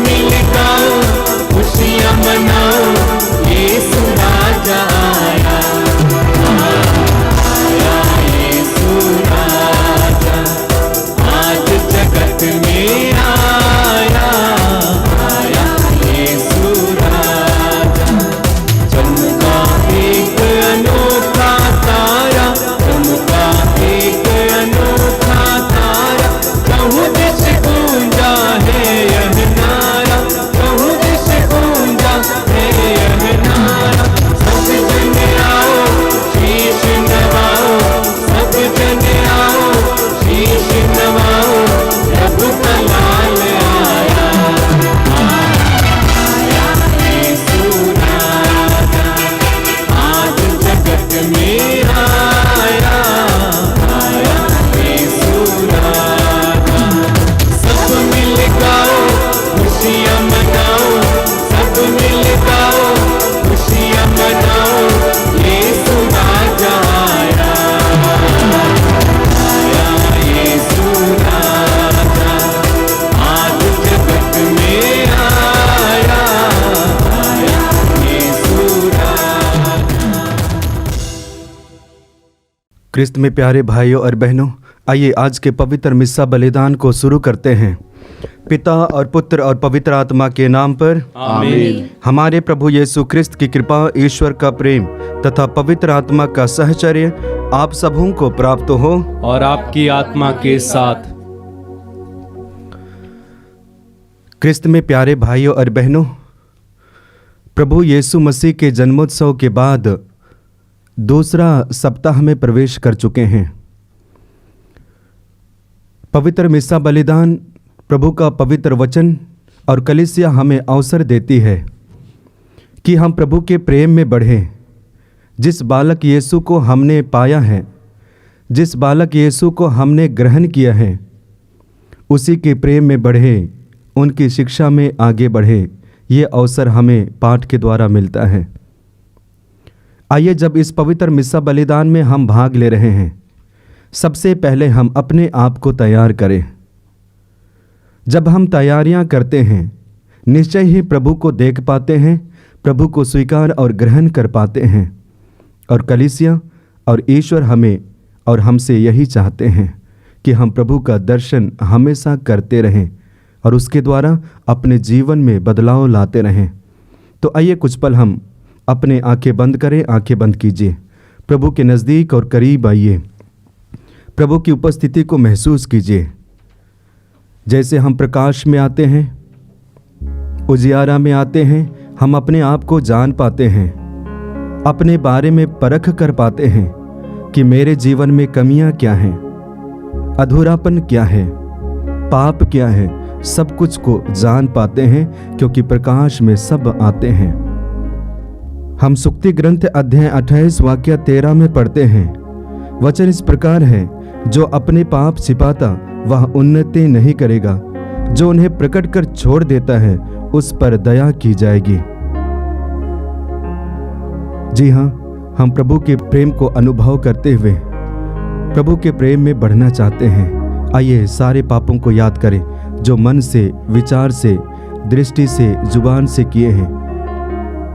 मिल गाओ, खुशियाँ मनाओ, यीशु राजा आया, आया यीशु राजा, आज जगत में आया, आया यीशु राजा। चमका एक अनोखा तारा, चमका एक अनोखा तारा, कहूँ दिश गूंजा है यह नारा, कहूँ दिश गूंजा है यह नारा। सब जन आओ, शीश नवाओ, सब जन आओ, शीश नवाओ, प्रभु का लाल आया, आया यीशु राजा, आज जगत में आया, आया यीशु राजा। सब मिल गाओ, खुशियाँ मनाओ, सब मिल गाओ, खुशियाँ मनाओ, यीशु राजा आया, आया यीशु राजा, आज जगत में आया, आया यीशु राजा। क्रिस्त में प्यारे भाइयों और बहनों, आइए आज के पवित्र मिस्सा बलिदान को शुरू करते हैं। पिता और पुत्र और पवित्र आत्मा के नाम पर आमीन। हमारे प्रभु यीशु क्रिस्त की कृपा, ईश्वर का प्रेम तथा पवित्र आत्मा का सहचर्य आप सबों को प्राप्त हो। और आपकी आत्मा के साथ। क्रिस्त में प्यारे भाइयों और बहनों, प्रभु यीशु मसीह के जन्मोत्सव के बाद दूसरा सप्ताह में प्रवेश कर चुके हैं। पवित्र मिस्सा बलिदान, प्रभु का पवित्र वचन और कलीसिया हमें अवसर देती है कि हम प्रभु के प्रेम में बढ़ें। जिस बालक यीशु को हमने पाया है, जिस बालक यीशु को हमने ग्रहण किया है, उसी के प्रेम में बढ़े, उनकी शिक्षा में आगे बढ़े। ये अवसर हमें पाठ के द्वारा मिलता है। आइए, जब इस पवित्र मिस्सा बलिदान में हम भाग ले रहे हैं, सबसे पहले हम अपने आप को तैयार करें। जब हम तैयारियां करते हैं, निश्चय ही प्रभु को देख पाते हैं, प्रभु को स्वीकार और ग्रहण कर पाते हैं। और कलीसिया और ईश्वर हमें और हमसे यही चाहते हैं कि हम प्रभु का दर्शन हमेशा करते रहें और उसके द्वारा अपने जीवन में बदलाव लाते रहें। तो आइए कुछ पल हम अपने आंखें बंद करें, आंखें बंद कीजिए, प्रभु के नज़दीक और करीब आइए, प्रभु की उपस्थिति को महसूस कीजिए। जैसे हम प्रकाश में आते हैं, उजियारा में आते हैं, हम अपने आप को जान पाते हैं, अपने बारे में परख कर पाते हैं कि मेरे जीवन में कमियां क्या हैं, अधूरापन क्या है, पाप क्या है। सब कुछ को जान पाते हैं क्योंकि प्रकाश में सब आते हैं। हम सुक्ति ग्रंथ अध्याय 28 वाक्य 13 में पढ़ते हैं, वचन इस प्रकार है, जो अपने पाप छिपाता वह उन्नति नहीं करेगा, जो उन्हें प्रकट कर छोड़ देता है उस पर दया की जाएगी। जी हाँ, हम प्रभु के प्रेम को अनुभव करते हुए प्रभु के प्रेम में बढ़ना चाहते हैं। आइए सारे पापों को याद करें जो मन से, विचार से, दृष्टि से, जुबान से किए हैं।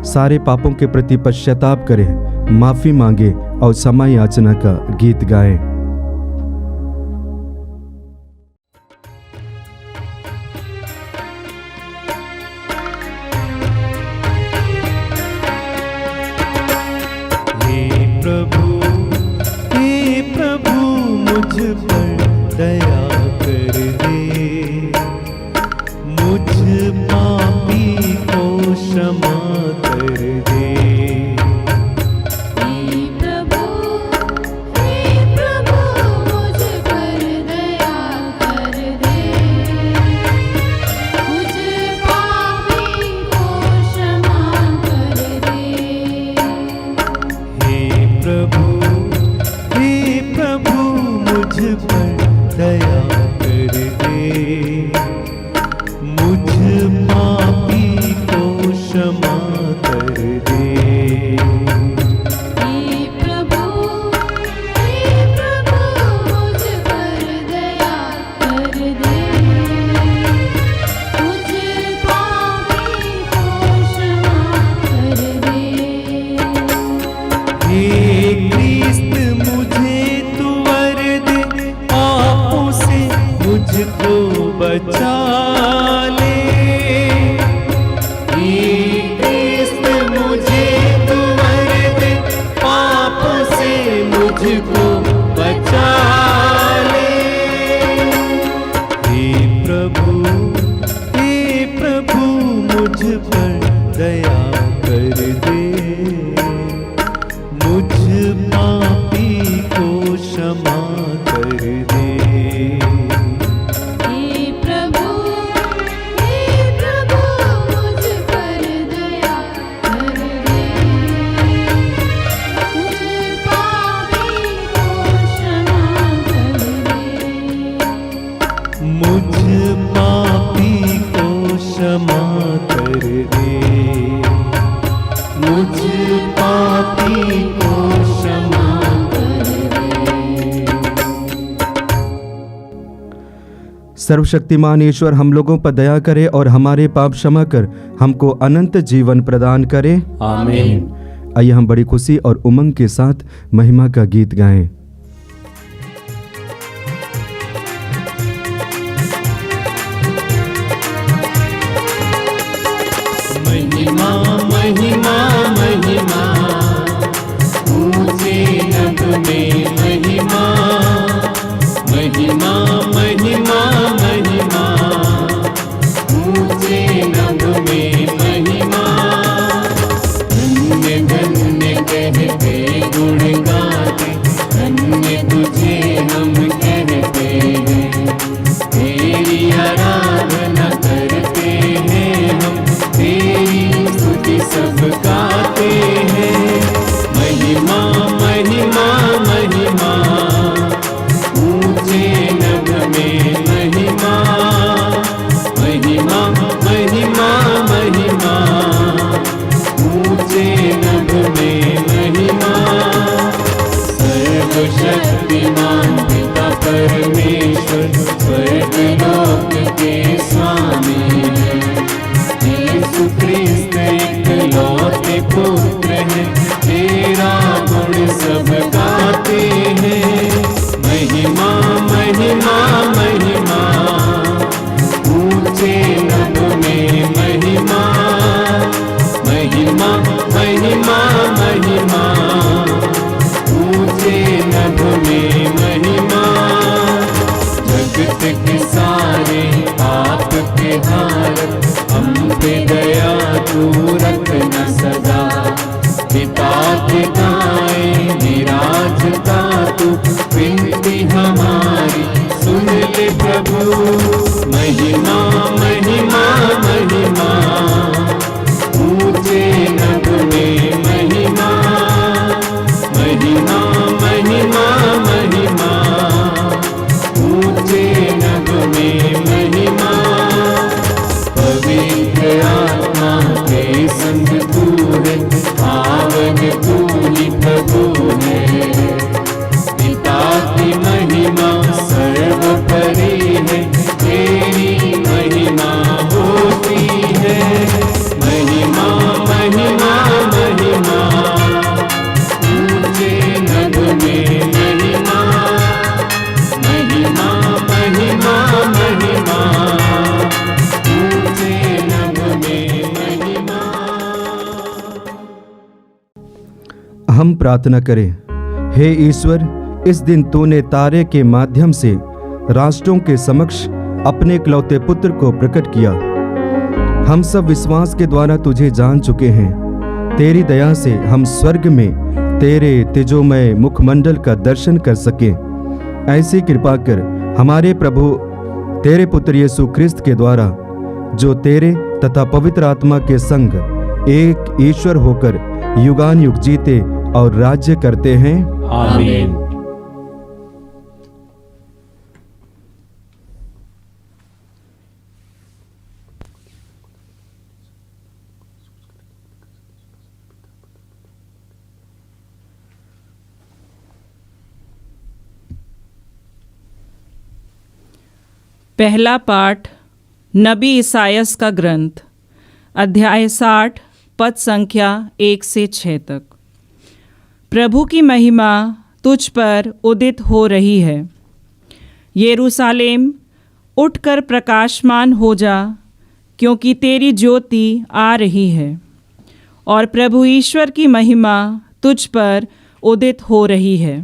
सारे पापों के प्रति पश्चाताप करें, माफी मांगे और क्षमा याचना का गीत गाएं। हे प्रभु मुझ पर दया कर दे, मुझ पापी को क्षमा कर दे। हे प्रभु बचा ले। हे क्रिस्त मुझे तू वर दे, पापों से मुझको बचा ले। हे प्रभु मुझ पर दया कर दे, मुझ पापी को क्षमा कर दे। हे प्रभु मुझ पर दया कर दे, मुझ पापी को क्षमा कर दे। मुझ पापी को क्षमा कर दे, मुझ पापी को क्षमा कर दे। सर्वशक्तिमान ईश्वर हम लोगों पर दया करे और हमारे पाप क्षमा कर हमको अनंत जीवन प्रदान करे। आमीन। आइए हम बड़ी खुशी और उमंग के साथ महिमा का गीत गाएं। महिमा महिमा महिमा, ऊंचे नभ में महिमा, महिमा महिमा महिमा, ऊंचे नभ में महिमा। धन्य धन्य कहते गुण गाते, धन्य तुझे हम कहते हैं। तेरी आराधना करते हैं हम, तेरी स्तुति सब गाते हैं। महिमा महिमा महिमा, ऊंचे नभ में महिमा, महिमा महिमा महिमा, ऊंचे नभ में महिमा। सर्वशक्तिमान पिता परमेश्वर, स्वर्ग लोक के स्वामी है। यीशु क्रिस्त इकलौते पुत्र है, तेरा गुण सब गाते हैं। महिमा महिमा महिमा, ऊंचे नभ में महिमा, महिमा महिमा महिमा, ऊंचे नभ में महिमा। जगत के सारे पाप के हारत, हम पे दया तू रखना सदा। पिता के गाए निराजता तू, विनती हमारी सुन ले प्रभु। महिमा महिमा महिमा, ऊंचे नभ में महिमा, महिमा महिमा महिमा, ऊंचे नभ में महिमा। पवित्र आत्मा के संग तू है, पावन तू ही प्रभु है। पिता की महिमा सर्वोपरि है, तेरी महिमा होती है। महिमा महिमा महिमा, ऊंचे नभ में महिमा, महिमा महिमा महिमा, ऊंचे नभ में महिमा। हम प्रार्थना करें। हे ईश्वर, इस दिन तूने तारे के माध्यम से राष्ट्रों के समक्ष अपने इकलौते पुत्र को प्रकट किया। हम सब विश्वास के द्वारा तुझे जान चुके हैं। तेरी दया से हम स्वर्ग में तेरे तेजोमय मुखमंडल का दर्शन कर सकें। ऐसी कृपा कर हमारे प्रभु तेरे पुत्र यीशु क्रिस्त के द्वारा, जो तेरे तथा पवित्र आत्मा के संग एक ईश्वर होकर युगान युग जीते और राज्य करते हैं। आमीन। पहला पाठ नबी ईसायास का ग्रंथ, अध्याय 60, पद संख्या 1 से 6 तक। प्रभु की महिमा तुझ पर उदित हो रही है, यरूशलेम, उठकर प्रकाशमान हो जा, क्योंकि तेरी ज्योति आ रही है और प्रभु ईश्वर की महिमा तुझ पर उदित हो रही है।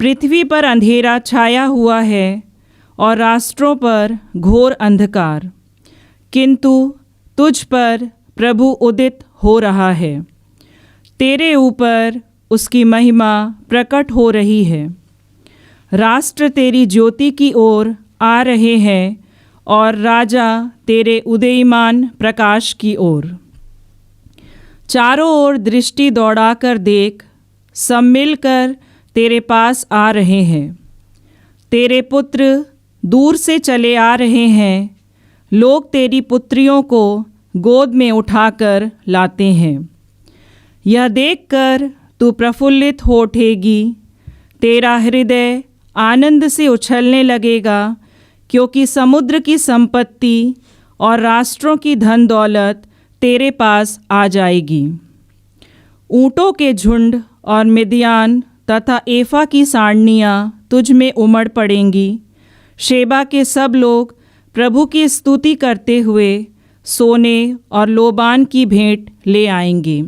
पृथ्वी पर अंधेरा छाया हुआ है और राष्ट्रों पर घोर अंधकार, किंतु तुझ पर प्रभु उदित हो रहा है। तेरे ऊपर उसकी महिमा प्रकट हो रही है। राष्ट्र तेरी ज्योति की ओर आ रहे हैं और राजा तेरे उदयमान प्रकाश की ओर। चारों ओर दृष्टि दौड़ाकर देख, सब मिलकर तेरे पास आ रहे हैं। तेरे पुत्र दूर से चले आ रहे हैं। लोग तेरी पुत्रियों को गोद में उठाकर लाते हैं। यह देखकर तू प्रफुल्लित हो उठेगी। तेरा हृदय आनंद से उछलने लगेगा, क्योंकि समुद्र की संपत्ति और राष्ट्रों की धन दौलत तेरे पास आ जाएगी। ऊँटों के झुंड और मिद्यान तथा एफा की सारनियाँ तुझ में उमड़ पड़ेंगी। शेबा के सब लोग प्रभु की स्तुति करते हुए सोने और लोबान की भेंट ले आएंगे।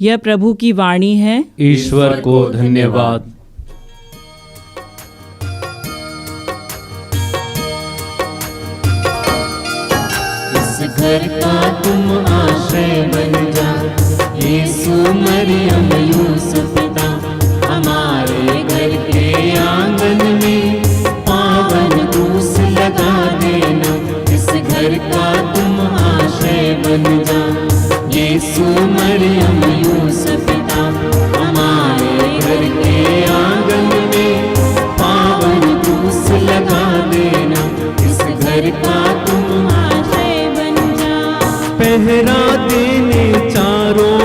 यह प्रभु की वाणी है। ईश्वर को धन्यवाद। इस घर का तुम आश्रय बन जा, यीशु मरियम यूसुफ पिता, हमारे घर के आंगन में पावन क्रूस लगा देना। इस घर का तुम आश्रय बन जा, यीशु मरियम यूसुफ पिता, हमारे घर के आंगन में पावन क्रूस लगा देना। इस घर का तुम आश्रय बन जा। पहरा देने चारों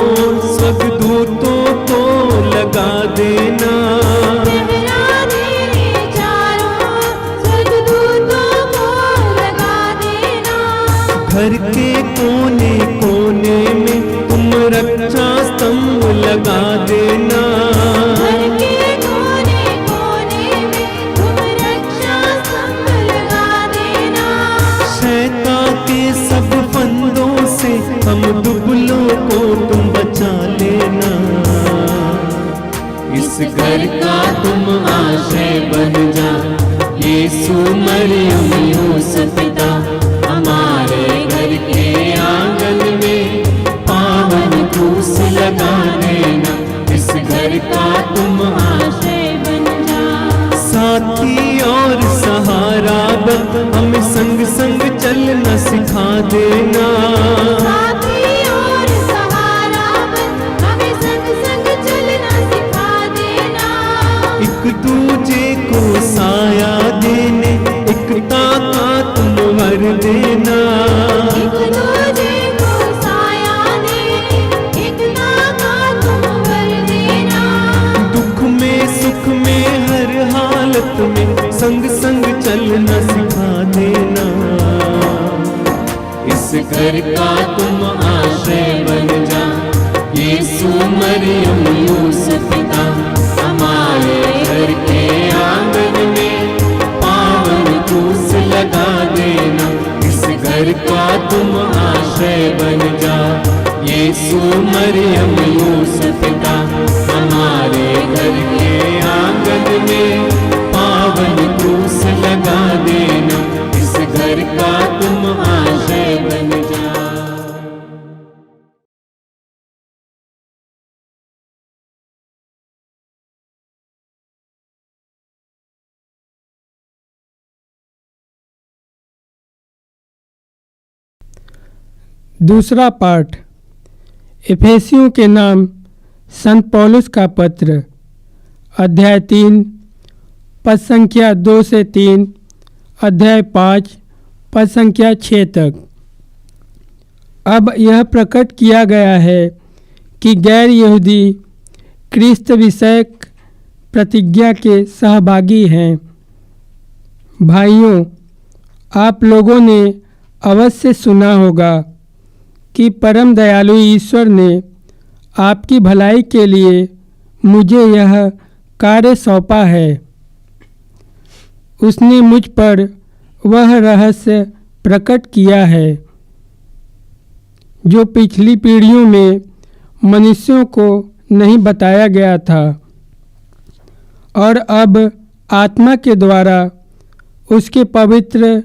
स्वर्गदूतों को लगा देना। पहरा देने चारों स्वर्गदूतों को लगा देना। घर के कोने कोने में तुम रक्षा स्तंभ लगा देना। घर के कोने कोने में तुम रक्षा स्तंभ लगा देना। शैतान के सब फंदों से हम दुबलों को तुम बचा लेना। इस घर का तुम आश्रय बन जा, यीशु मरियम यूसुफ पिता, हमारे घर के आंगन में पावन क्रूस लगा देना। इस घर का तुम आश्रय बन जा। साथी और सहारा बन हमें संग संग चलना सिखा देना। साथी और सहारा बन हमें संग संग चलना सिखा देना। एक दूजे को साया देने एकता का तुम वर देना। एक दूजे को साया देने एकता का तुम वर देना। दुख में सुख में हर हालत में संग संग चलना सिखा देना। इस घर का तुम आश्रय बन जा, यीशु मरियम यूसुफ पिता, हमारे घर के आंगन में पावन क्रूस लगा देना। इस घर का तुम आश्रय बन जा, यीशु मरियम यूसुफ पिता, हमारे घर के आंगन में पावन क्रूस लगा देना। इस घर का तुम आश्रय बन जा। दूसरा पाठ इफेसियों के नाम संत पौलुस का पत्र, अध्याय 3 पद संख्या 2 से 3, अध्याय 5 पद संख्या 6 तक। अब यह प्रकट किया गया है कि गैर यहूदी क्रिस्त विषयक प्रतिज्ञा के सहभागी हैं। भाइयों, आप लोगों ने अवश्य सुना होगा कि परम दयालु ईश्वर ने आपकी भलाई के लिए मुझे यह कार्य सौंपा है। उसने मुझ पर वह रहस्य प्रकट किया है जो पिछली पीढ़ियों में मनुष्यों को नहीं बताया गया था और अब आत्मा के द्वारा उसके पवित्र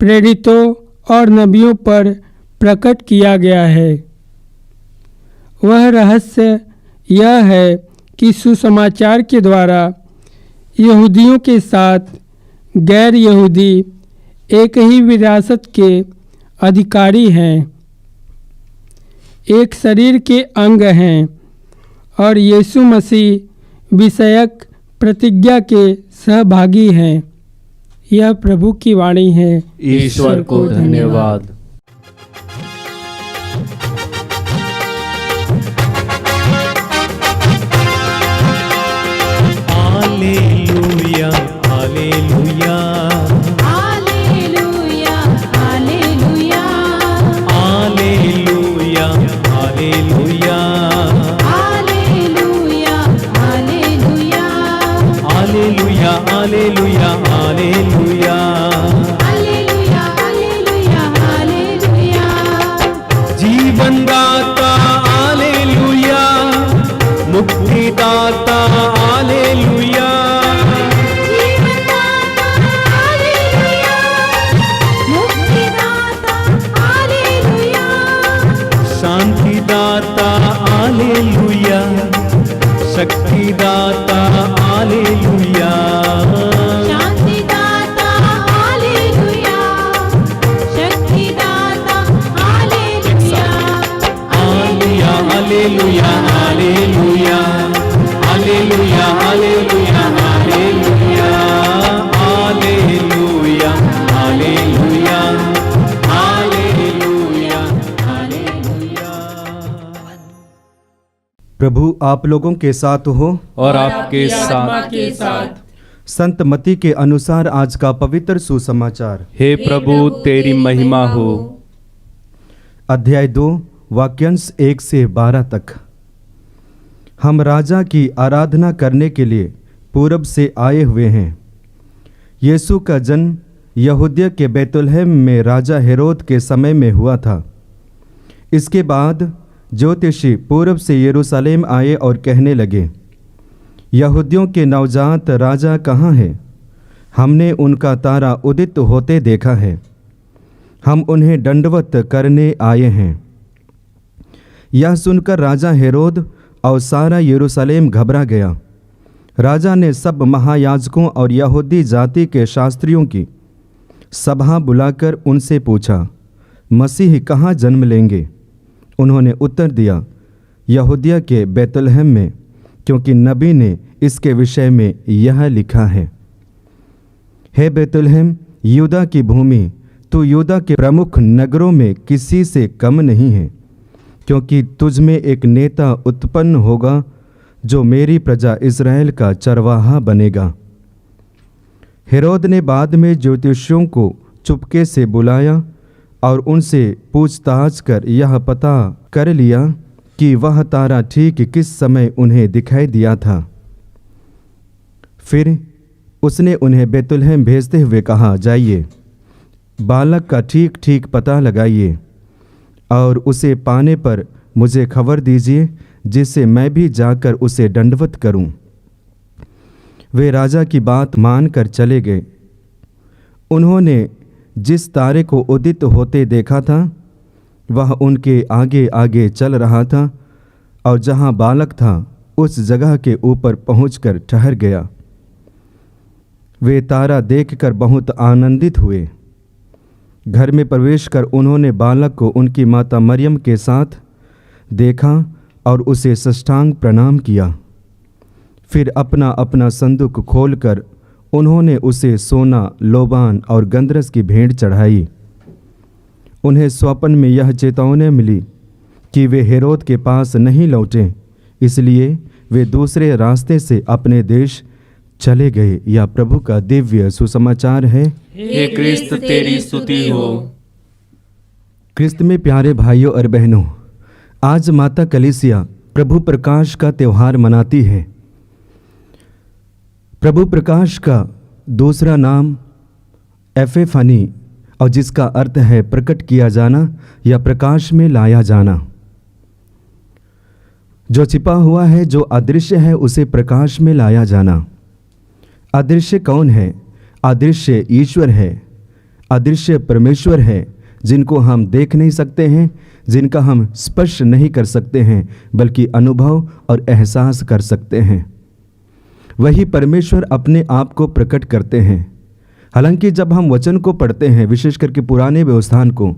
प्रेरितों और नबियों पर प्रकट किया गया है। वह रहस्य यह है कि सुसमाचार के द्वारा यहूदियों के साथ गैर यहूदी एक ही विरासत के अधिकारी हैं, एक शरीर के अंग हैं और यीशु मसीह विषयक प्रतिज्ञा के सहभागी हैं। यह प्रभु की वाणी है। ईश्वर को धन्यवाद। Hallelujah hallelujah hallelujah hallelujah hallelujah hallelujah hallelujah hallelujah hallelujah hallelujah hallelujah hallelujah hallelujah hallelujah जीवन दाता हालेलुया, मुक्तिदाता हालेलुया, जीवनदाता हालेलुया मुक्तिदाता हालेलुया शांतिदाता हालेलुया, शक्तिदाता हालेलुया, शांतिदाता हालेलुया शक्तिदाता hallelujah hallelujah hallelujah hallelujah hallelujah hallelujah hallelujah hallelujah hallelujah hallelujah hallelujah. प्रभु आप लोगों के साथ हो और आपके साथ। संत मती के अनुसार आज का पवित्र सुसमाचार। हे प्रभु तेरी महिमा हो। अध्याय 2 वाक्यांश 1 से 12 तक। हम राजा की आराधना करने के लिए पूरब से आए हुए हैं। यीशु का जन्म यहूदिया के बैतुलहम में राजा हेरोद के समय में हुआ था। इसके बाद ज्योतिषी पूरब से यरूशलेम आए और कहने लगे, यहूदियों के नवजात राजा कहाँ है? हमने उनका तारा उदित होते देखा है। हम उन्हें दंडवत करने आए हैं। यह सुनकर राजा हेरोद और सारा यरूशलेम घबरा गया। राजा ने सब महायाजकों और यहूदी जाति के शास्त्रियों की सभा बुलाकर उनसे पूछा, मसीह कहाँ जन्म लेंगे? उन्होंने उत्तर दिया, यहूदिया के बैतुलहम में, क्योंकि नबी ने इसके विषय में यह लिखा है, हे बैतुलहम यूदा की भूमि, तू यूदा के प्रमुख नगरों में किसी से कम नहीं है, क्योंकि तुझ में एक नेता उत्पन्न होगा जो मेरी प्रजा इज़राइल का चरवाहा बनेगा। हेरोद ने बाद में ज्योतिषियों को चुपके से बुलाया और उनसे पूछताछ कर यह पता कर लिया कि वह तारा ठीक किस समय उन्हें दिखाई दिया था। फिर उसने उन्हें बैतुलहम भेजते हुए कहा, जाइए, बालक का ठीक ठीक पता लगाइए और उसे पाने पर मुझे खबर दीजिए, जिससे मैं भी जाकर उसे दंडवत करूं। वे राजा की बात मानकर चले गए। उन्होंने जिस तारे को उदित होते देखा था वह उनके आगे आगे चल रहा था और जहां बालक था उस जगह के ऊपर पहुंचकर ठहर गया। वे तारा देखकर बहुत आनंदित हुए। घर में प्रवेश कर उन्होंने बालक को उनकी माता मरियम के साथ देखा और उसे साष्टांग प्रणाम किया। फिर अपना अपना संदूक खोलकर उन्होंने उसे सोना, लोबान और गंधरस की भेंट चढ़ाई। उन्हें स्वप्न में यह चेतावनी मिली कि वे हेरोद के पास नहीं लौटें, इसलिए वे दूसरे रास्ते से अपने देश चले गए। यह प्रभु का दिव्य सुसमाचार है। हे क्रिस्त तेरी स्तुति हो। क्रिस्त में प्यारे भाइयों और बहनों, आज माता कलीसिया प्रभु प्रकाश का त्यौहार मनाती है। प्रभु प्रकाश का दूसरा नाम एफेफनी, और जिसका अर्थ है प्रकट किया जाना या प्रकाश में लाया जाना। जो छिपा हुआ है, जो अदृश्य है, उसे प्रकाश में लाया जाना। अदृश्य कौन है? अदृश्य ईश्वर है, अदृश्य परमेश्वर है, जिनको हम देख नहीं सकते हैं, जिनका हम स्पर्श नहीं कर सकते हैं, बल्कि अनुभव और एहसास कर सकते हैं। वही परमेश्वर अपने आप को प्रकट करते हैं। हालांकि जब हम वचन को पढ़ते हैं, विशेष करके पुराने व्यवस्थान को,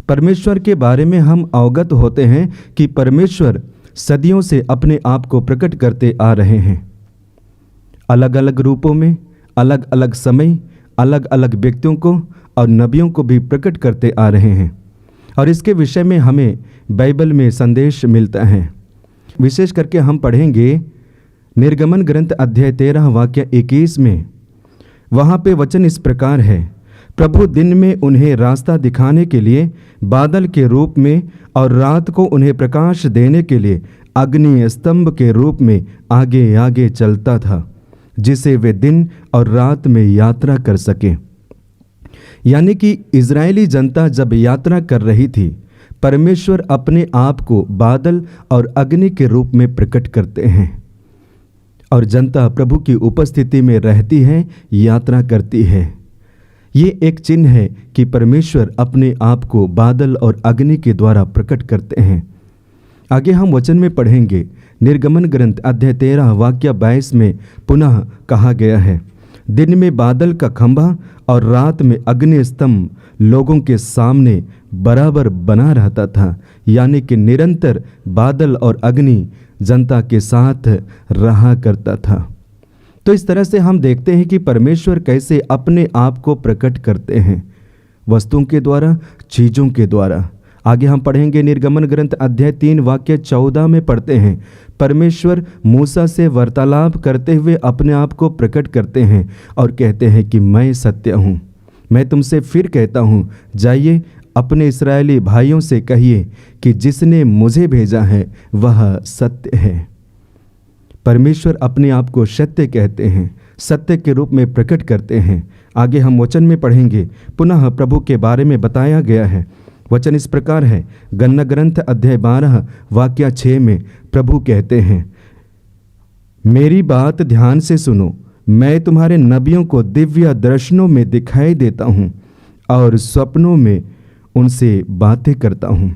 परमेश्वर के बारे में हम अवगत होते हैं कि परमेश्वर सदियों से अपने आप को प्रकट करते आ रहे हैं। अलग अलग रूपों में, अलग अलग समय, अलग अलग व्यक्तियों को और नबियों को भी प्रकट करते आ रहे हैं। और इसके विषय में हमें बाइबल में संदेश मिलता है। विशेष करके हम पढ़ेंगे निर्गमन ग्रंथ अध्याय 13 वाक्य 21 में। वहाँ पे वचन इस प्रकार है, प्रभु दिन में उन्हें रास्ता दिखाने के लिए बादल के रूप में और रात को उन्हें प्रकाश देने के लिए अग्नि स्तंभ के रूप में आगे आगे चलता था, जिसे वे दिन और रात में यात्रा कर सके। यानी कि इजरायली जनता जब यात्रा कर रही थी, परमेश्वर अपने आप को बादल और अग्नि के रूप में प्रकट करते हैं और जनता प्रभु की उपस्थिति में रहती है, यात्रा करती है। ये एक चिन्ह है कि परमेश्वर अपने आप को बादल और अग्नि के द्वारा प्रकट करते हैं। आगे हम वचन में पढ़ेंगे, निर्गमन ग्रंथ अध्याय 13 वाक्य 22 में पुनः कहा गया है, दिन में बादल का खंभा और रात में अग्नि स्तंभ लोगों के सामने बराबर बना रहता था। यानी कि निरंतर बादल और अग्नि जनता के साथ रहा करता था। तो इस तरह से हम देखते हैं कि परमेश्वर कैसे अपने आप को प्रकट करते हैं, वस्तुओं के द्वारा, चीज़ों के द्वारा। आगे हम पढ़ेंगे निर्गमन ग्रंथ अध्याय 3 वाक्य 14 में पढ़ते हैं, परमेश्वर मूसा से वार्तालाप करते हुए अपने आप को प्रकट करते हैं और कहते हैं कि मैं सत्य हूँ। मैं तुमसे फिर कहता हूँ, जाइए अपने इस्राएली भाइयों से कहिए कि जिसने मुझे भेजा है वह सत्य है। परमेश्वर अपने आप को सत्य कहते हैं, सत्य के रूप में प्रकट करते हैं। आगे हम वचन में पढ़ेंगे, पुनः प्रभु के बारे में बताया गया है। वचन इस प्रकार है, गन्ना ग्रंथ अध्याय 12 वाक्य 6 में प्रभु कहते हैं, मेरी बात ध्यान से सुनो, मैं तुम्हारे नबियों को दिव्य दर्शनों में दिखाई देता हूँ और स्वप्नों में उनसे बातें करता हूँ।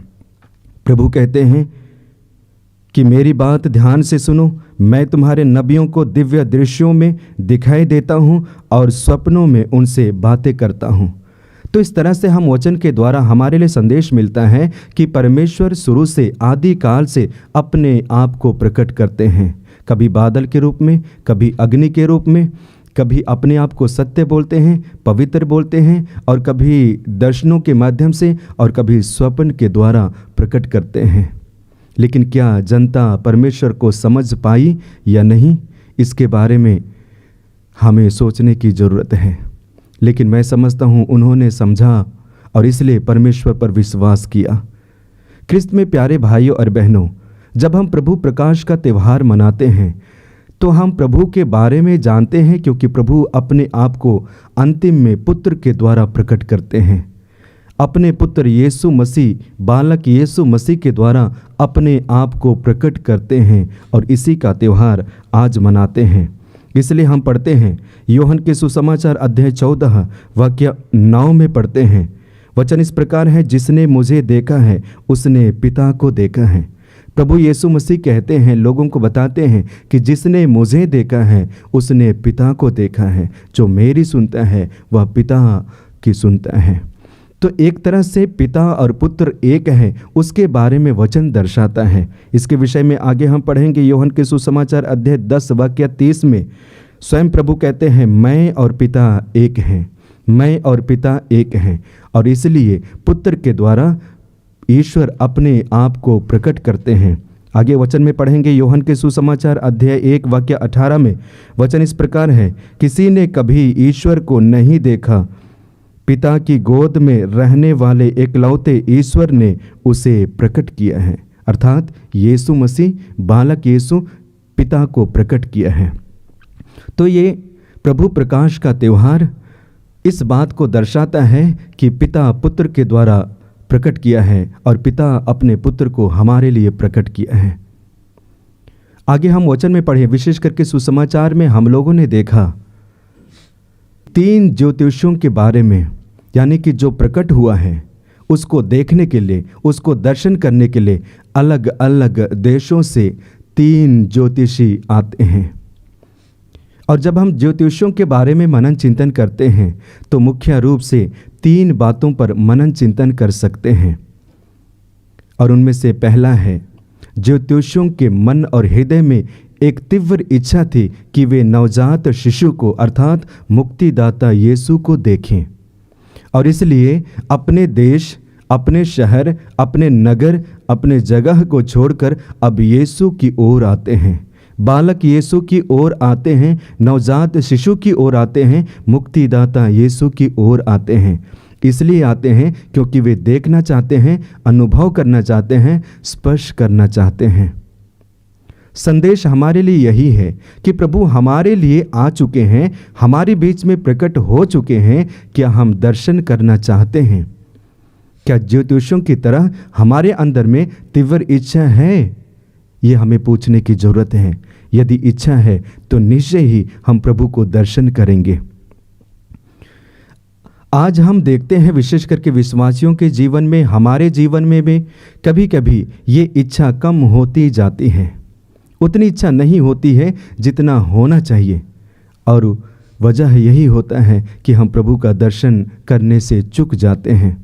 प्रभु कहते हैं कि मेरी बात ध्यान से सुनो, मैं तुम्हारे नबियों को दिव्य दृश्यों में दिखाई देता हूँ और स्वप्नों में उनसे बातें करता हूँ। तो इस तरह से हम वचन के द्वारा हमारे लिए संदेश मिलता है कि परमेश्वर शुरू से, आदि काल से अपने आप को प्रकट करते हैं, कभी बादल के रूप में, कभी अग्नि के रूप में, कभी अपने आप को सत्य बोलते हैं, पवित्र बोलते हैं, और कभी दर्शनों के माध्यम से और कभी स्वप्न के द्वारा प्रकट करते हैं। लेकिन क्या जनता परमेश्वर को समझ पाई या नहीं, इसके बारे में हमें सोचने की ज़रूरत है। लेकिन मैं समझता हूँ उन्होंने समझा और इसलिए परमेश्वर पर विश्वास किया। ख्रिस्त में प्यारे भाइयों और बहनों, जब हम प्रभु प्रकाश का त्यौहार मनाते हैं तो हम प्रभु के बारे में जानते हैं, क्योंकि प्रभु अपने आप को अंतिम में पुत्र के द्वारा प्रकट करते हैं। अपने पुत्र यीशु मसीह, बालक यीशु मसीह के द्वारा अपने आप को प्रकट करते हैं और इसी का त्यौहार आज मनाते हैं। इसलिए हम पढ़ते हैं यूहन्ना के सुसमाचार अध्याय 14 वाक्य 9 में पढ़ते हैं, वचन इस प्रकार है, जिसने मुझे देखा है उसने पिता को देखा है। प्रभु यीशु मसीह कहते हैं, लोगों को बताते हैं कि जिसने मुझे देखा है उसने पिता को देखा है, जो मेरी सुनता है वह पिता की सुनता है। तो एक तरह से पिता और पुत्र एक है, उसके बारे में वचन दर्शाता है। इसके विषय में आगे हम पढ़ेंगे यूहन्ना के सुसमाचार अध्याय 10 वाक्य 30 में स्वयं प्रभु कहते हैं, मैं और पिता एक हैं, मैं और पिता एक हैं। और इसलिए पुत्र के द्वारा ईश्वर अपने आप को प्रकट करते हैं। आगे वचन में पढ़ेंगे यूहन्ना के सुसमाचार अध्याय 1 वाक्य 18 में वचन इस प्रकार है, किसी ने कभी ईश्वर को नहीं देखा, पिता की गोद में रहने वाले एकलौते ईश्वर ने उसे प्रकट किया है। अर्थात यीशु मसीह, बालक यीशु पिता को प्रकट किया है। तो ये प्रभु प्रकाश का त्यौहार इस बात को दर्शाता है कि पिता पुत्र के द्वारा प्रकट किया है और पिता अपने पुत्र को हमारे लिए प्रकट किया है। आगे हम वचन में पढ़े, विशेष करके सुसमाचार में हम लोगों ने देखा 3 ज्योतिषियों के बारे में, यानी कि जो प्रकट हुआ है उसको देखने के लिए, उसको दर्शन करने के लिए अलग अलग देशों से 3 ज्योतिषी आते हैं। और जब हम ज्योतिषियों के बारे में मनन चिंतन करते हैं तो मुख्य रूप से 3 बातों पर मनन चिंतन कर सकते हैं। और उनमें से पहला है, ज्योतिषियों के मन और हृदय में एक तीव्र इच्छा थी कि वे नवजात शिशु को अर्थात मुक्तिदाता यीशु को देखें, और इसलिए अपने देश, अपने शहर, अपने नगर, अपने जगह को छोड़कर अब यीशु की ओर आते हैं, बालक यीशु की ओर आते हैं, नवजात शिशु की ओर आते हैं, मुक्तिदाता यीशु की ओर आते हैं। इसलिए आते हैं क्योंकि वे देखना चाहते हैं, अनुभव करना चाहते हैं, स्पर्श करना चाहते हैं। संदेश हमारे लिए यही है कि प्रभु हमारे लिए आ चुके हैं, हमारे बीच में प्रकट हो चुके हैं। क्या हम दर्शन करना चाहते हैं? क्या ज्योतिषियों की तरह हमारे अंदर में तीव्र इच्छा है? ये हमें पूछने की जरूरत है। यदि इच्छा है तो निश्चय ही हम प्रभु को दर्शन करेंगे। आज हम देखते हैं विशेष करके विश्वासियों के जीवन में, हमारे जीवन में भी कभी कभी ये इच्छा कम होती जाती है, उतनी इच्छा नहीं होती है जितना होना चाहिए। और वजह यही होता है कि हम प्रभु का दर्शन करने से चूक जाते हैं।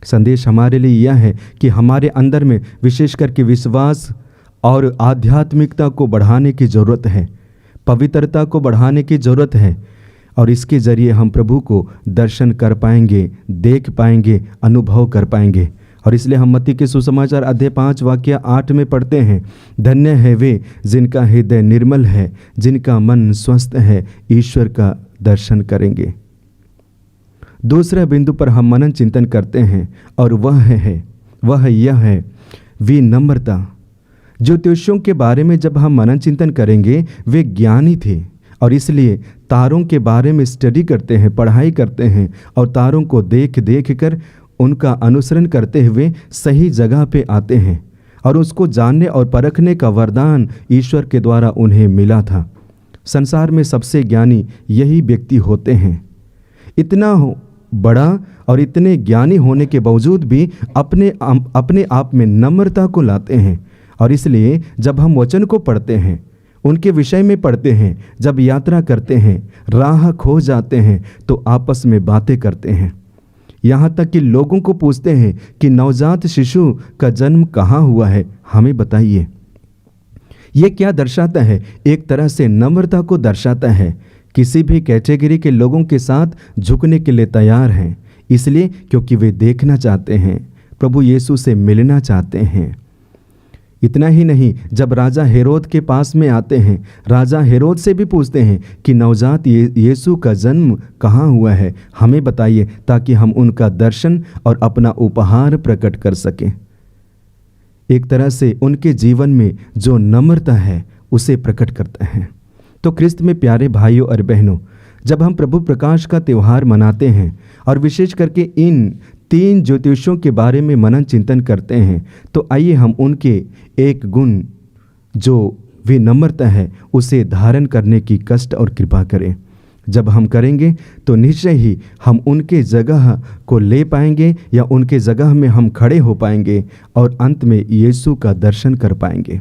संदेश हमारे लिए यह है कि हमारे अंदर में विशेष करके विश्वास और आध्यात्मिकता को बढ़ाने की ज़रूरत है, पवित्रता को बढ़ाने की ज़रूरत है, और इसके ज़रिए हम प्रभु को दर्शन कर पाएंगे, देख पाएंगे, अनुभव कर पाएंगे। और इसलिए हम मत्ती के सुसमाचार अध्याय 5 वाक्य 8 में पढ़ते हैं, धन्य है वे जिनका हृदय निर्मल है, जिनका मन स्वस्थ है, ईश्वर का दर्शन करेंगे। दूसरा बिंदु पर हम मनन चिंतन करते हैं और वह यह है विनम्रता। ज्योतिषियों के बारे में जब हम मनन चिंतन करेंगे, वे ज्ञानी थे और इसलिए तारों के बारे में स्टडी करते हैं, पढ़ाई करते हैं, और तारों को देख कर उनका अनुसरण करते हुए सही जगह पे आते हैं, और उसको जानने और परखने का वरदान ईश्वर के द्वारा उन्हें मिला था। संसार में सबसे ज्ञानी यही व्यक्ति होते हैं। इतना बड़ा और इतने ज्ञानी होने के बावजूद भी अपने आप में नम्रता को लाते हैं। और इसलिए जब हम वचन को पढ़ते हैं, उनके विषय में पढ़ते हैं, जब यात्रा करते हैं, राह खो जाते हैं, तो आपस में बातें करते हैं। यहाँ तक कि लोगों को पूछते हैं कि नवजात शिशु का जन्म कहाँ हुआ है, हमें बताइए। ये क्या दर्शाता है? एक तरह से नम्रता को दर्शाता है। किसी भी कैटेगरी के लोगों के साथ झुकने के लिए तैयार हैं, इसलिए क्योंकि वे देखना चाहते हैं, प्रभु यीशु से मिलना चाहते हैं। इतना ही नहीं, जब राजा हेरोद के पास में आते हैं, राजा हेरोद से भी पूछते हैं कि नवजात यीशु का जन्म कहाँ हुआ है, हमें बताइए, ताकि हम उनका दर्शन और अपना उपहार प्रकट कर सकें। एक तरह से उनके जीवन में जो नम्रता है उसे प्रकट करता है। तो ख्रिस्त में प्यारे भाइयों और बहनों, जब हम प्रभु प्रकाश का त्यौहार मनाते हैं और विशेष करके इन 3 ज्योतिषियों के बारे में मनन चिंतन करते हैं, तो आइए हम उनके एक गुण जो विनम्रता है उसे धारण करने की कष्ट और कृपा करें। जब हम करेंगे तो निश्चय ही हम उनके जगह को ले पाएंगे, या उनके जगह में हम खड़े हो पाएंगे और अंत में यीशु का दर्शन कर पाएंगे।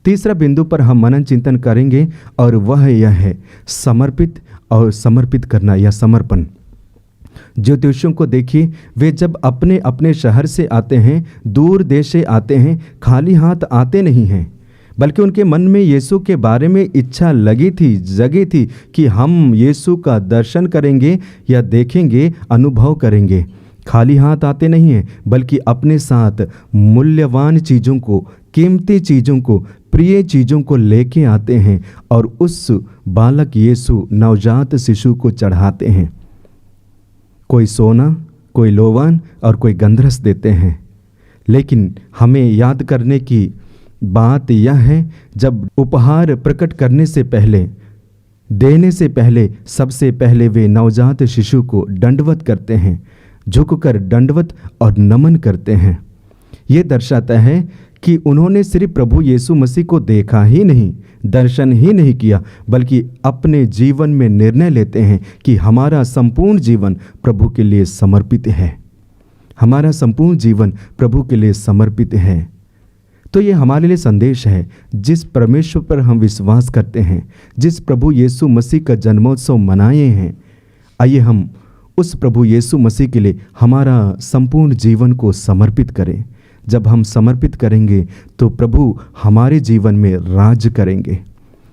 तीसरा बिंदु पर हम मनन चिंतन करेंगे और वह यह है समर्पित करना या समर्पण। ज्योतिषियों को देखिए, वे जब अपने अपने शहर से आते हैं, दूर देश से आते हैं, खाली हाथ आते नहीं हैं, बल्कि उनके मन में यीशु के बारे में इच्छा जगी थी कि हम यीशु का दर्शन करेंगे या देखेंगे, अनुभव करेंगे। खाली हाथ आते नहीं हैं, बल्कि अपने साथ मूल्यवान चीज़ों को, कीमती चीज़ों को, प्रिय चीज़ों को लेके आते हैं और उस बालक यीशु नवजात शिशु को चढ़ाते हैं। कोई सोना, कोई लोवान और कोई गंधरस देते हैं। लेकिन हमें याद करने की बात यह है, जब उपहार प्रकट करने से पहले देने से पहले सबसे पहले वे नवजात शिशु को दंडवत करते हैं, झुककर दंडवत और नमन करते हैं। ये दर्शाता है कि उन्होंने सिर्फ प्रभु यीशु मसीह को देखा ही नहीं, दर्शन ही नहीं किया, बल्कि अपने जीवन में निर्णय लेते हैं कि हमारा संपूर्ण जीवन प्रभु के लिए समर्पित है। हमारा संपूर्ण जीवन प्रभु के लिए समर्पित है। तो ये हमारे लिए संदेश है, जिस परमेश्वर पर हम विश्वास करते हैं, जिस प्रभु यीशु मसीह का जन्मोत्सव मनाए हैं, आइए हम उस प्रभु यीशु मसीह के लिए हमारा संपूर्ण जीवन को समर्पित करें। जब हम समर्पित करेंगे तो प्रभु हमारे जीवन में राज्य करेंगे,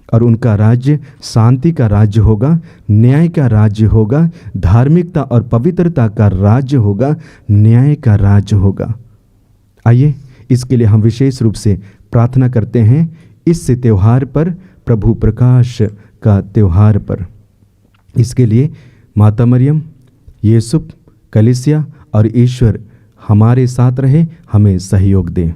और उनका राज्य शांति का राज्य होगा, न्याय का राज्य होगा, धार्मिकता और पवित्रता का राज्य होगा, न्याय का राज्य होगा। आइए इसके लिए हम विशेष रूप से प्रार्थना करते हैं इस त्यौहार पर, प्रभु प्रकाश का त्यौहार पर। इसके लिए माता मरियम, यूसुफ, कलीसिया और ईश्वर हमारे साथ रहे, हमें सहयोग दें।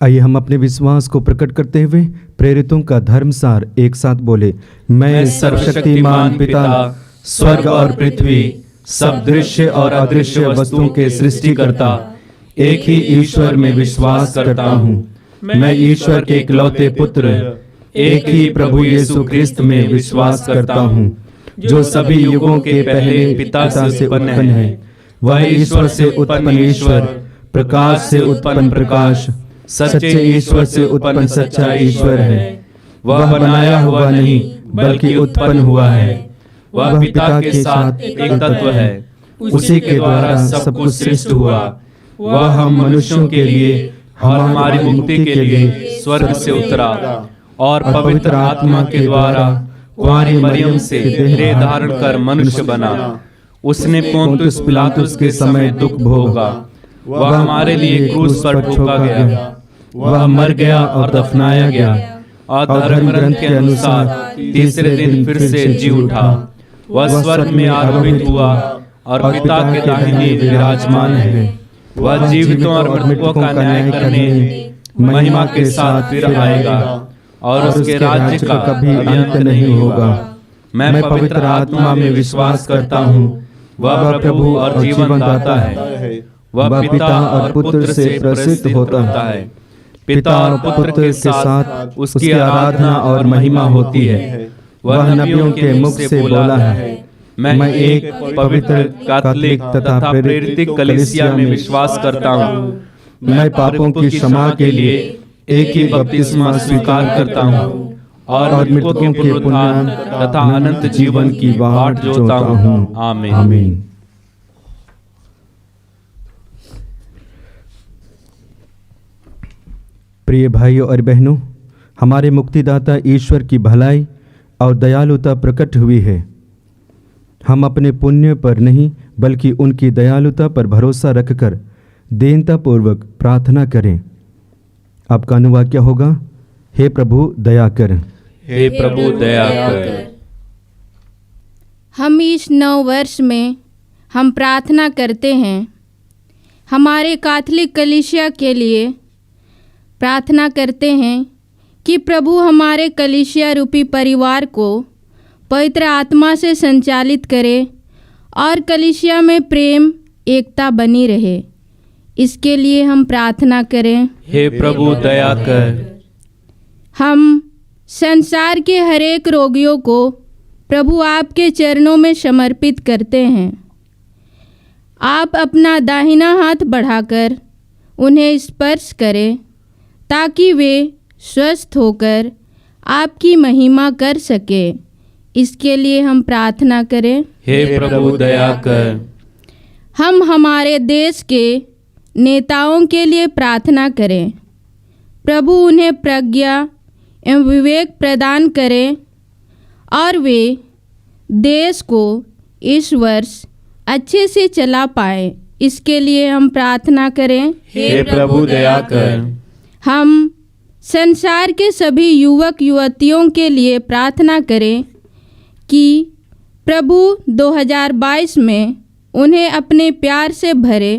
आइए हम अपने विश्वास को प्रकट करते हुए प्रेरितों का धर्मसार एक साथ बोले। मैं सर्वशक्तिमान पिता, स्वर्ग और पृथ्वी, सब दृश्य और अदृश्य वस्तुओं के सृष्टिकर्ता एक ही ईश्वर में विश्वास करता हूँ। मैं ईश्वर के इकलौते पुत्र, एक ही प्रभु यीशु ख्रिस्त में विश्वास करता हूँ, जो सभी युगों के पहले पिता से उत्पन्न है। वह ईश्वर से उत्पन्न ईश्वर, प्रकाश से उत्पन्न प्रकाश, सच्चे ईश्वर से उत्पन्न सच्चा ईश्वर है। वह बनाया हुआ नहीं बल्कि उत्पन्न हुआ है। वह पिता के साथ एक तत्व है, उसी के द्वारा सब कुछ सृष्टि हुआ। वह हम मनुष्यों के लिए और हमारी मुक्ति के लिए स्वर्ग से उतरा और पवित्र आत्मा के द्वारा कुंवारी मरियम से देह धारण कर मनुष्य बना। उसने पोंतुस पिलातुस के समय दुख भोगा। वह हमारे लिए क्रूस पर ठोका गया। वह मर गया और दफनाया गया, और धर्म ग्रंथ के अनुसार तीसरे दिन फिर से जी उठा। वह स्वर्ग में आरोहित हुआ और पिता के दाहिने विराजमान है। वह जीवितों और मृतकों का न्याय करने महिमा के साथ फिर आएगा, और उसके राज्य का कभी अंत नहीं होगा। मैं पवित्र आत्मा में विश्वास करता हूँ। वह प्रभु और जीवन दाता है। वह पिता और पुत्र से प्रसिद्ध होता है। पिता और पुत्र के साथ उसकी आराधना और महिमा होती है। वह नबियों के मुख से बोला है। मैं एक पवित्र, कैथोलिक तथा प्रेरित कलीसिया में विश्वास करता हूँ। मैं पापों की क्षमा के लिए एक ही बपतिस्मा स्वीकार करता हूँ, और मृतकों के पुनरुत्थान तथा अनंत जीवन की बाट जोता हूँ। आमीन। आमीन। प्रिय भाइयों और बहनों, हमारे मुक्तिदाता ईश्वर की भलाई और दयालुता प्रकट हुई है। हम अपने पुण्य पर नहीं बल्कि उनकी दयालुता पर भरोसा रखकर दीनतापूर्वक प्रार्थना करें। आपका अनुवाक्य होगा, हे प्रभु दया कर। हे प्रभु दया कर। हम इस नव वर्ष में हम प्रार्थना करते हैं, हमारे कैथोलिक कलीसिया के लिए प्रार्थना करते हैं कि प्रभु हमारे कलीसिया रूपी परिवार को पवित्र आत्मा से संचालित करे और कलीसिया में प्रेम एकता बनी रहे। इसके लिए हम प्रार्थना करें। हे प्रभु दया कर। हम संसार के हर एक रोगियों को प्रभु आपके चरणों में समर्पित करते हैं। आप अपना दाहिना हाथ बढ़ाकर उन्हें स्पर्श करें ताकि वे स्वस्थ होकर आपकी महिमा कर सके। इसके लिए हम प्रार्थना करें। हे प्रभु दया कर। हम हमारे देश के नेताओं के लिए प्रार्थना करें। प्रभु उन्हें प्रज्ञा एवं विवेक प्रदान करें और वे देश को इस वर्ष अच्छे से चला पाए। इसके लिए हम प्रार्थना करें। हे प्रभु दया कर। हम संसार के सभी युवक युवतियों के लिए प्रार्थना करें कि प्रभु 2022 में उन्हें अपने प्यार से भरे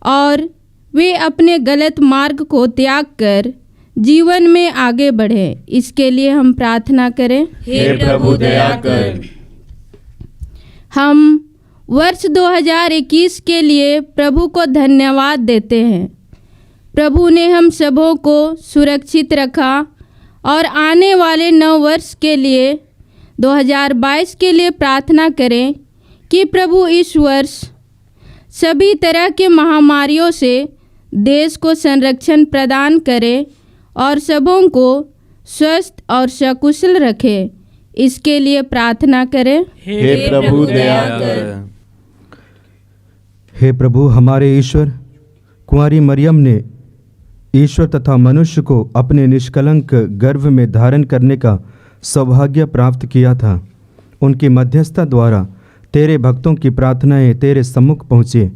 और वे अपने गलत मार्ग को त्याग कर जीवन में आगे बढ़े। इसके लिए हम प्रार्थना करें। हे प्रभु दया कर। हम वर्ष 2021 के लिए प्रभु को धन्यवाद देते हैं। प्रभु ने हम सबों को सुरक्षित रखा और आने वाले नव वर्ष के लिए 2022 के लिए प्रार्थना करें कि प्रभु इस वर्ष सभी तरह के महामारियों से देश को संरक्षण प्रदान करे और सबों को स्वस्थ और सकुशल रखे। इसके लिए प्रार्थना करें। हे प्रभु दया कर। हे प्रभु हमारे ईश्वर, कुंवारी मरियम ने ईश्वर तथा मनुष्य को अपने निष्कलंक गर्भ में धारण करने का सौभाग्य प्राप्त किया था। उनकी मध्यस्थता द्वारा तेरे भक्तों की प्रार्थनाएं तेरे सम्मुख पहुँचे।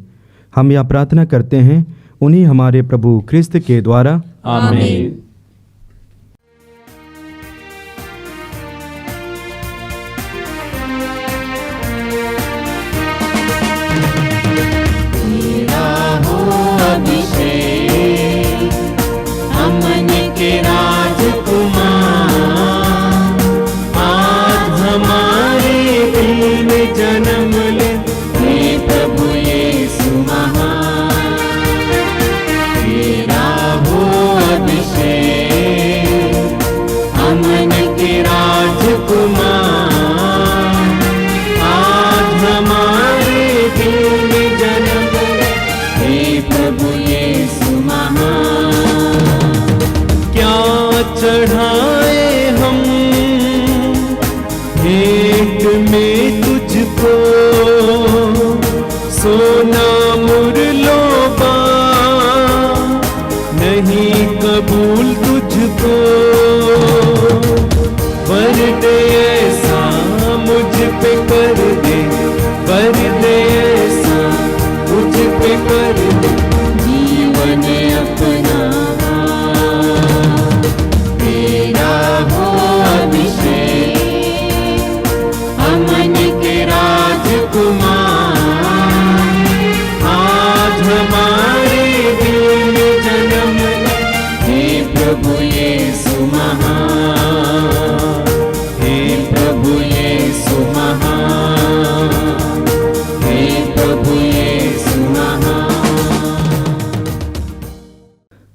हम यह प्रार्थना करते हैं उन्हीं हमारे प्रभु क्रिस्त के द्वारा। आमीन। अमन के राजकुमार आज हमारे दिल में जन्म ले। हे प्रभु यीशु महान, तेरा हो अभिषेक। अमन के राजकुमार आज हमारे दिल में जन्म ले। हे प्रभु यीशु महान। चढ़ाए हम भेंट में तुझको, सोना मुरलोबा नहीं कबूल तुझको। बरदे ऐसा मुझ पे कर दे, बरदे ऐसा मुझ पे कर दे। जीवन अपना अमन के राजकुमार आज हमारे दिल में जन्म ले। हे प्रभु यीशु महान, हे प्रभु यीशु महान, हे प्रभु यीशु महान।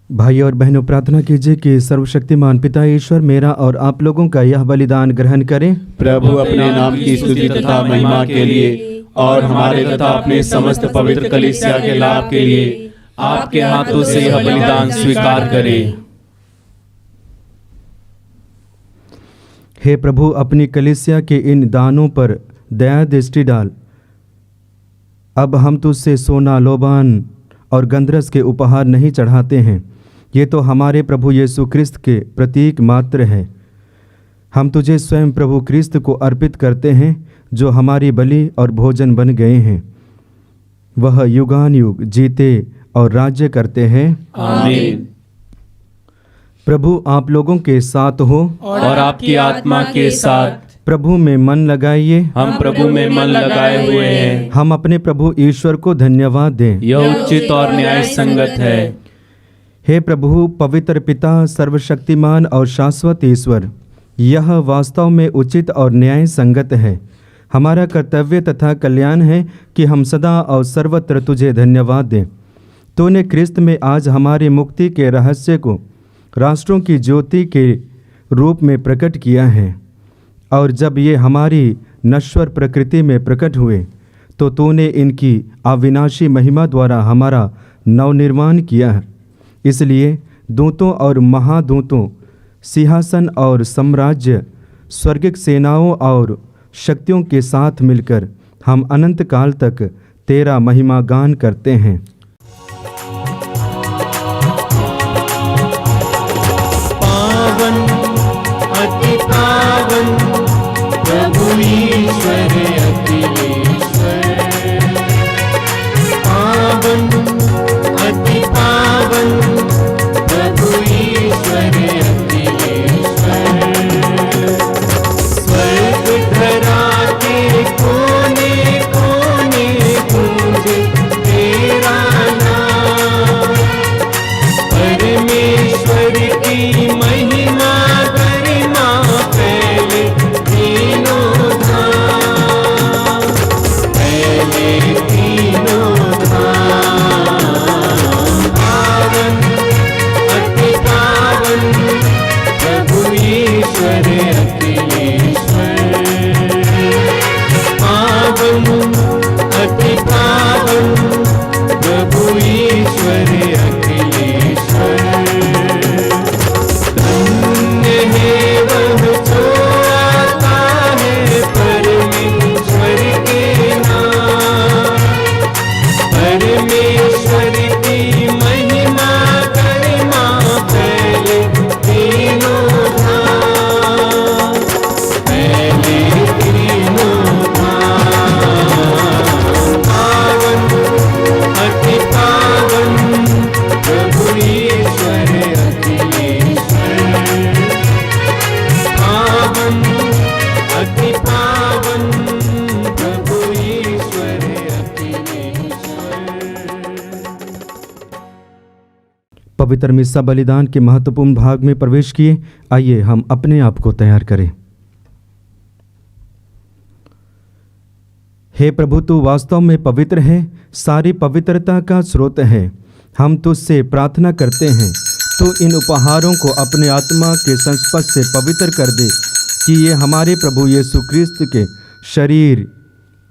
भाई और बहनों, प्रार्थना कीजिए कि सर्वशक्तिमान पिता ईश्वर मेरा और आप लोगों का यह बलिदान ग्रहण करें। प्रभु अपने नाम की स्तुति तथा महिमा के लिए और हमारे तथा अपने समस्त पवित्र कलीसिया के लाभ के लिए आपके हाथों से यह बलिदान स्वीकार करें। हे प्रभु, अपनी कलीसिया के इन दानों पर दया दृष्टि डाल। अब हम तुझसे सोना, लोबान और गंधरस के उपहार नहीं चढ़ाते हैं, ये तो हमारे प्रभु यीशु क्रिस्त के प्रतीक मात्र है। हम तुझे स्वयं प्रभु क्रिस्त को अर्पित करते हैं, जो हमारी बलि और भोजन बन गए हैं। वह युगान युग जीते और राज्य करते हैं। आमीन। प्रभु आप लोगों के साथ हो और आपकी आत्मा के साथ। प्रभु में मन लगाइए। हम प्रभु में मन लगाए हुए हैं। हम अपने प्रभु ईश्वर को धन्यवाद दें। यह उचित और न्याय संगत है। हे प्रभु पवित्र पिता, सर्वशक्तिमान और शाश्वत ईश्वर, यह वास्तव में उचित और न्याय संगत है। हमारा कर्तव्य तथा कल्याण है कि हम सदा और सर्वत्र तुझे धन्यवाद दें। तूने क्रिस्त में आज हमारी मुक्ति के रहस्य को राष्ट्रों की ज्योति के रूप में प्रकट किया है, और जब ये हमारी नश्वर प्रकृति में प्रकट हुए तो तूने इनकी अविनाशी महिमा द्वारा हमारा नवनिर्माण किया है। इसलिए दूतों और महादूतों, सिंहासन और साम्राज्य, स्वर्गिक सेनाओं और शक्तियों के साथ मिलकर हम अनंत काल तक तेरा महिमा गान करते हैं। पावन अति पावन प्रभु ईश्वर अखिलेश्वर। पावन अति पावन प्रभु ईश्वर अखिलेश्वर। स्वर्ग धरा के कोने कोने गूंजे तेरा की महिमा गरिमा फैले तीनों धाम, फैले तीनों धाम। पावन अति पावन प्रभु ईश्वर अखिलेश्वर, पावन अति पावन प्रभु ईश्वर अखिलेश्वर। धन्य है वह जो आता है परमेश्वर के नाम, परमेश्वर की महिमा गरिमा फैले तीनों धाम, फैले तीनों धाम। पावन अति पावन प्रभु ईश्वर अखिलेश्वर, पावन अति पावन प्रभु ईश्वर अखिलेश्वर। पवित्र मिस्सा बलिदान के महत्वपूर्ण भाग में प्रवेश किए। आइए हम अपने आप को तैयार करें। हे प्रभु, तू वास्तव में पवित्र है, सारी पवित्रता का स्रोत है। हम तुझसे प्रार्थना करते हैं, तू इन उपहारों को अपने आत्मा के संस्पर्श से पवित्र कर दे कि ये हमारे प्रभु यीशु क्रिस्त के शरीर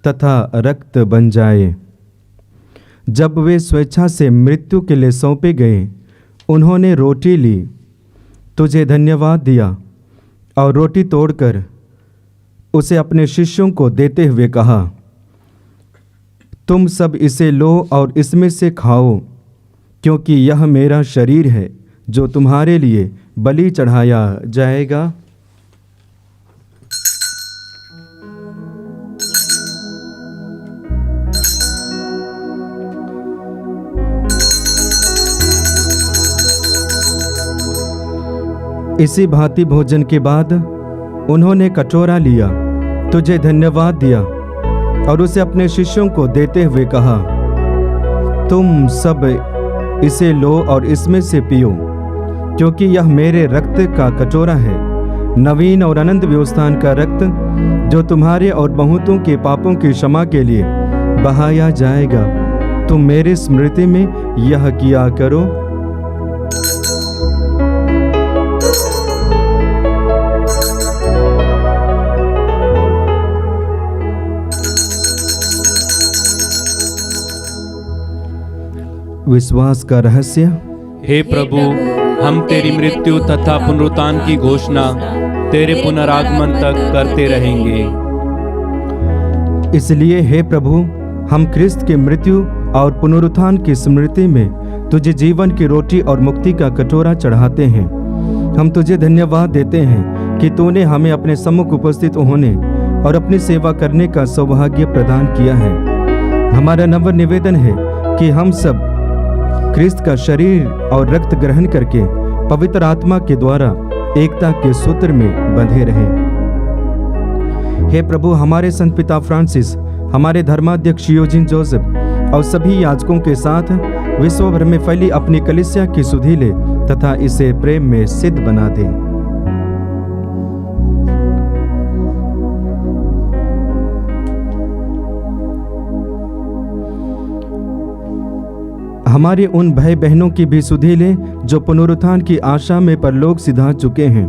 तथा रक्त बन जाए। जब वे स्वेच्छा से मृत्यु के लिए सौंपे गए, उन्होंने रोटी ली, तुझे धन्यवाद दिया और रोटी तोड़कर उसे अपने शिष्यों को देते हुए कहा, तुम सब इसे लो और इसमें से खाओ, क्योंकि यह मेरा शरीर है जो तुम्हारे लिए बलि चढ़ाया जाएगा। इसी भांति भोजन के बाद उन्होंने कटोरा लिया, तुझे धन्यवाद दिया और उसे अपने शिष्यों को देते हुए कहा, तुम सब इसे लो और इसमें से पियो, क्योंकि यह मेरे रक्त का कटोरा है, नवीन और अनंत व्यवस्थान का रक्त, जो तुम्हारे और बहुतों के पापों की क्षमा के लिए बहाया जाएगा। तुम मेरी स्मृति में यह किया करो। विश्वास का रहस्य। हे प्रभु, हम तेरी मृत्यु तथा पुनरुत्थान की घोषणा तेरे पुनरागमन तक करते रहेंगे। इसलिए हे प्रभु, हम ख्रिस्त की मृत्यु और पुनरुत्थान की स्मृति में तुझे जीवन की रोटी और मुक्ति का कटोरा चढ़ाते हैं। हम तुझे धन्यवाद देते हैं कि तूने हमें अपने सम्मुख उपस्थित होने और अपनी सेवा करने का सौभाग्य प्रदान किया है। हमारा नम्र निवेदन है कि हम सब ख्रिस्त का शरीर और रक्त ग्रहण करके पवित्र आत्मा के द्वारा एकता के सूत्र में बंधे रहें। हे प्रभु, हमारे संत पिता फ्रांसिस, हमारे धर्माध्यक्ष यूजिन जोसेफ और सभी याजकों के साथ विश्व भर में फैली अपनी कलीसिया की सुधि ले तथा इसे प्रेम में सिद्ध बना दे। हमारे उन भाई बहनों की भी सुधि ले जो पुनरुत्थान की आशा में परलोक सिधा चुके हैं।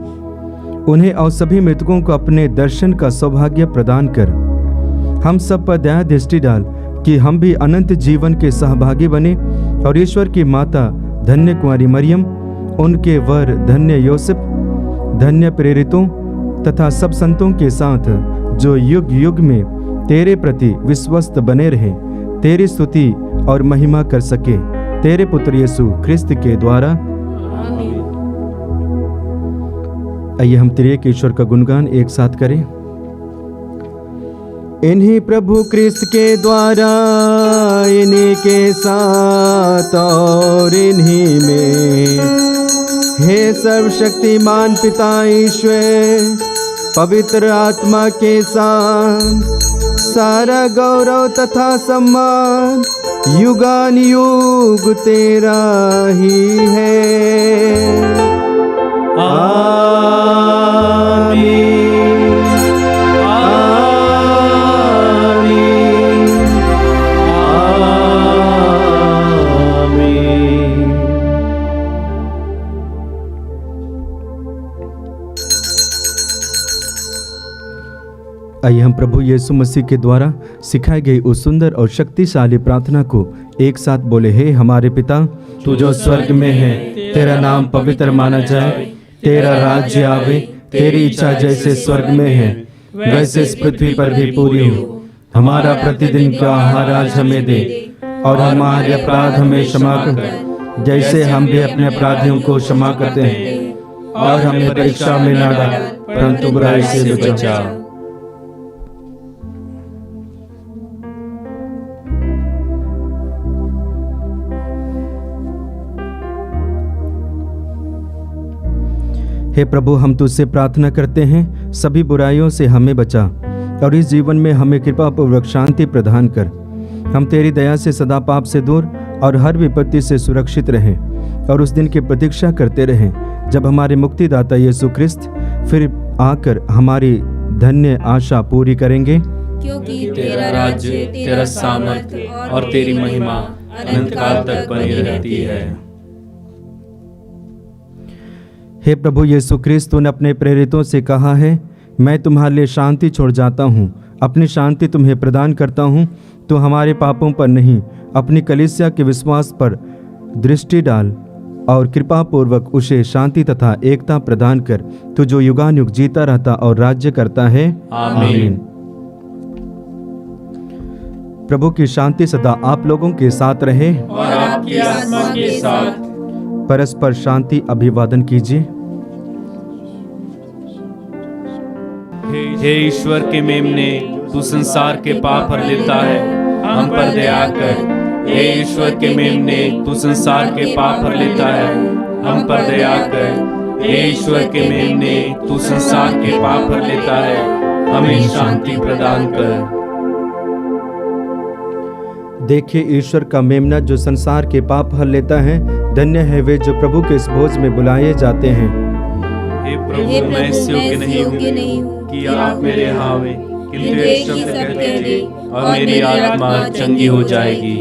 उन्हें और सभी मृतकों को अपने दर्शन का सौभाग्य प्रदान कर हम सब पर दया दृष्टि डाल कि हम भी अनंत जीवन के सहभागी बने और ईश्वर की माता धन्य कुंवारी मरियम, उनके वर धन्य योसेफ, धन्य प्रेरितों तथा सब संतों के साथ जो युग युग में तेरे प्रति विश्वस्त बने रहे, तेरी स्तुति और महिमा कर सके, तेरे पुत्र यीशु ख्रिस्त के द्वारा। आइए हम त्रिएक ईश्वर का गुणगान एक साथ करें। इन्हीं प्रभु ख्रिस्त के द्वारा, इन्हीं के साथ और इन्हीं में, हे सर्वशक्तिमान पिता ईश्वर, पवित्र आत्मा के साथ सारा गौरव तथा सम्मान युगान युग तेरा ही है। आइए हम प्रभु यीशु मसीह के द्वारा सिखाई गई उस सुंदर और शक्तिशाली प्रार्थना को एक साथ बोले। हे हमारे पिता, तू जो स्वर्ग में है, तेरा नाम पवित्र माना जाए, तेरा राज्य आवे, तेरी इच्छा जैसे स्वर्ग में है वैसे इस पृथ्वी पर भी पूरी हो। हमारा प्रतिदिन का आहार आज हमें दे, और हमारे अपराध हमें क्षमा कर जैसे हम भी अपने अपराधियों को क्षमा करते हैं, और हमें परीक्षा में न डाल परंतु बुराई से बचा। हे प्रभु, हम तुझसे प्रार्थना करते हैं, सभी बुराइयों से हमें बचा और इस जीवन में हमें कृपा पूर्वक शांति प्रदान कर। हम तेरी दया से सदा पाप से दूर और हर विपत्ति से सुरक्षित रहें और उस दिन की प्रतीक्षा करते रहें जब हमारे मुक्तिदाता यीशु ख्रिस्त फिर आकर हमारी धन्य आशा पूरी करेंगे। क्योंकि तेरा राज्य, तेरा सामर्थ्य और तेरी महिमा अनंत काल तक बनी रहती है। हे प्रभु यीशु ख्रिस्त, तूने अपने प्रेरितों से कहा है, मैं तुम्हारे लिए शांति छोड़ जाता हूँ, अपनी शांति तुम्हें प्रदान करता हूँ। तो हमारे पापों पर नहीं, अपनी कलीसिया के विश्वास पर दृष्टि डाल और कृपा पूर्वक उसे शांति तथा एकता प्रदान कर, तू जो युगानुयुग जीता रहता और राज्य करता है। आमीन। प्रभु की शांति सदा आप लोगों के साथ रहे और आपकी आत्मा के साथ। परस्पर शांति अभिवादन कीजिए। हे ईश्वर के मेमने, तू संसार के पाप हर लेता है, हम पर दया कर। हे ईश्वर के मेमने, तू संसार के पाप हर लेता है, हम पर दया कर। हे ईश्वर के मेमने, तू संसार के पाप हर लेता है, हमें शांति प्रदान कर। देखिए ईश्वर का मेमना जो संसार के पाप हर लेता है। धन्य है वे जो प्रभु के इस भोज में बुलाए जाते हैं। हे प्रभु, मैं इस योग्य नहीं हूँ कि आप मेरे यहाँ आवे, किंतु एक शब्द कह दीजिए और मेरी आत्मा चंगी हो जाएगी।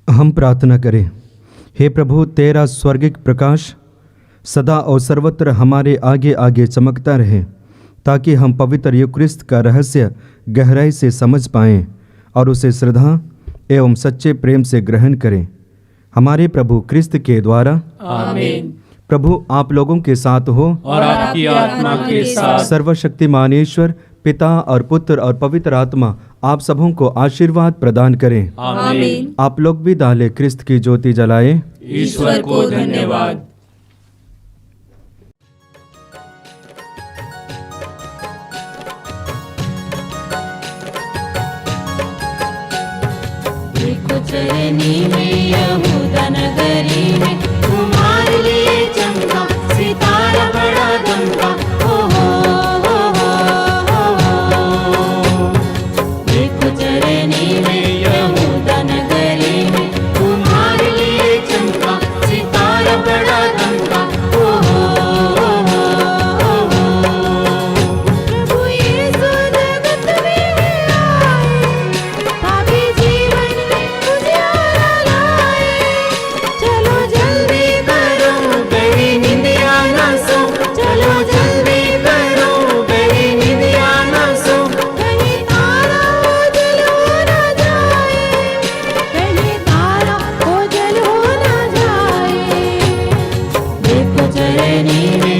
हम प्रार्थना करें। हे प्रभु, तेरा स्वर्गिक प्रकाश सदा और सर्वत्र हमारे आगे आगे चमकता रहे, ताकि हम पवित्र यूक्रिस्त का रहस्य गहराई से समझ पाएं और उसे श्रद्धा एवं सच्चे प्रेम से ग्रहण करें। हमारे प्रभु क्रिस्त के द्वारा आमीन। प्रभु आप लोगों के साथ हो और आपकी आत्मा के साथ। सर्वशक्तिमान ईश्वर पिता और पुत्र और पवित्र आत्मा आप सबों को आशीर्वाद प्रदान करें। आमीन। आप लोग भी डाले क्रिस्त की ज्योति जलाएं। ईश्वर को धन्यवाद। चरनी में यहूदा नगरी में तुम्हारे लिए चमका सितारा बड़ा दमका। ओ हो देखो चरनी में यहूदा नगरी में तुम्हारे लिए चमका सितारा बड़ा दमका। ओ हो प्रभु यीशु जगत में आए, पापी जीवन में उजियारा लाए। चलो जल्दी करो गई निंदिया ना सो, चलो जल्दी करो गई निंदिया ना सो। कहीं तारा ओझल हो ना जाए, कहीं तारा ओझल हो ना जाए। देखो चरनी में